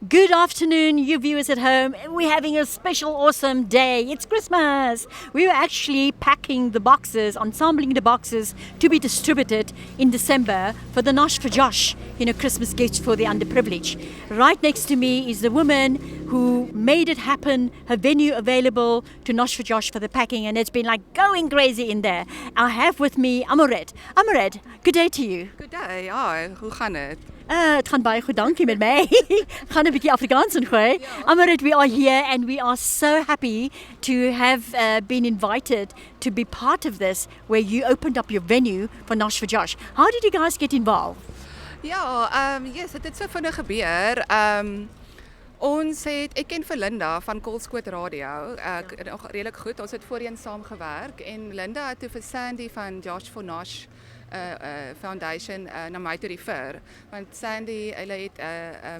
Good afternoon, you viewers at home. We're having a special, awesome day. It's Christmas. We were actually packing the boxes, ensembling the boxes to be distributed in December for the Nosh for Josh, Christmas gifts for the underprivileged. Right next to me is the woman who made it happen, her venue available to Nosh for Josh for the packing, and it's been like going crazy in there. I have with me Amoret. Amoret, good day to you. Good day. Ja, hoe gaan dit? Het gaan baie goed, dankie met my. Gaan 'n bietjie Afrikaans ingooi. Amoret, we are here and we are so happy to have been invited to be part of this, where you opened up your venue for Nosh for Josh. How did you guys get involved? Ja, yes, dit het so vinnig gebeur. Ek ken vir Linda van Kolskoot Radio, nog redelik goed. Ons het voorheen saam gewerk en Linda het toe vir Sandy van Josh for Nosh Foundation na my toe refer, want Sandy hulle het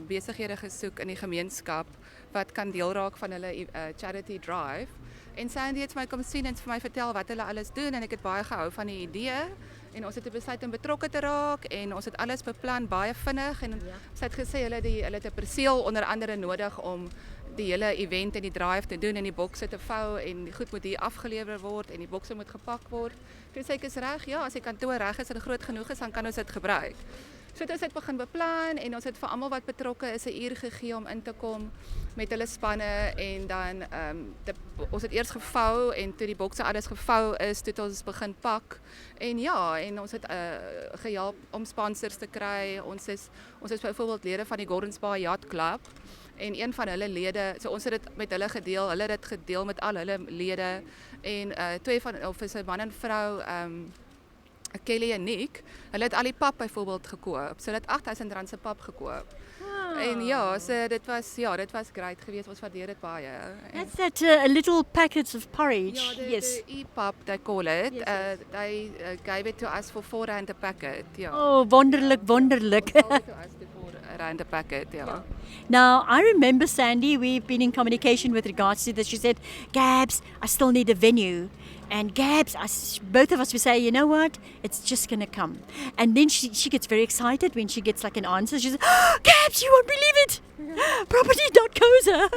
besighede gesoek in die gemeenskap wat kan deel raak van hulle charity drive. En Sandy het my kom sien en vir my vertel wat hulle alles doen en ek het baie gehou van die idee. En ons het besluit om betrokke te raak en ons het alles beplan baie vinnig en sy het gesê hulle het 'n perseel onder andere nodig om die hele event en die drive te doen en die bokse te vou en die goed moet hier afgelewer word en die bokse moet gepak word. Toe sê ek is reg, ja, as die kantoor reg is en groot genoeg is, dan kan ons dit gebruik. So ons het begin beplan en ons het vir almal wat betrokke is 'n uur gegee om in te kom met hulle spanne en dan ons het eers gevou en toe die bokse alles gevou is, toe het ons begin pak en ons het gehelp om sponsors te kry. Ons is byvoorbeeld lede van die Gordons Bay Yacht Club en een van hulle lede, so ons het dit met hulle gedeel, hulle het dit gedeel met al hulle lede en twee van of is 'n man en vrou Kelly en Nick, hulle het al die pap byvoorbeeld gekoop. So hulle het R8,000 se pap gekoop. En ja, so dit was great geweest. Ons waardeer dit baie. That's that a little packet of porridge. Ja, Yes. the e-pap they call it. They gave it to us for R4 a packet. Ja. Oh, wonderlik, wonderlik. Sold it to us for R4 a packet, ja. Now, I remember Sandy, we've been in communication with regards to this. She said, Gabs, I still need a venue. And Gabs, both of us, we say, you know what, it's just going to come. And then she gets very excited when she gets like an answer. She says, oh, Gabs, you won't believe it. Property.coza,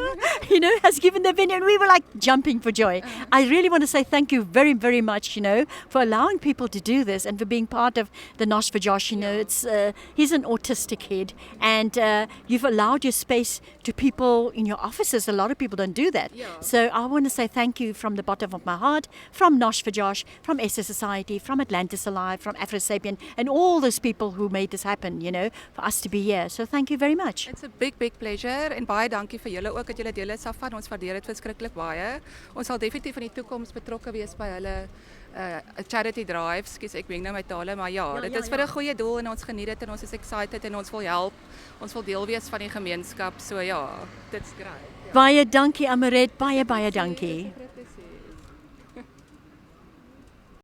has given the venue. And we were like jumping for joy. I really want to say thank you very, very much, for allowing people to do this and for being part of the Nosh for Josh. It's he's an autistic kid. And you've allowed your space to people in your offices. A lot of people don't do that. Yeah. So I want to say thank you from the bottom of my heart, from Nosh for Josh, from SA Society, from Atlantis Alive, from AfroSapien, and all those people who made this happen, for us to be here. So thank you very much. It's a big pleasure en baie dankie vir julle ook dat julle deel is van. Ons waardeer dit verskriklik baie. Ons sal definitief in die toekoms betrokke wees by hulle charity drives. Ek meng nou my tale, maar dit is vir 'n goeie doel en ons geniet dit en ons is excited en ons wil help. Ons wil deel wees van die gemeenskap. So ja, dit's great. Baie dankie Amoret, baie dankie.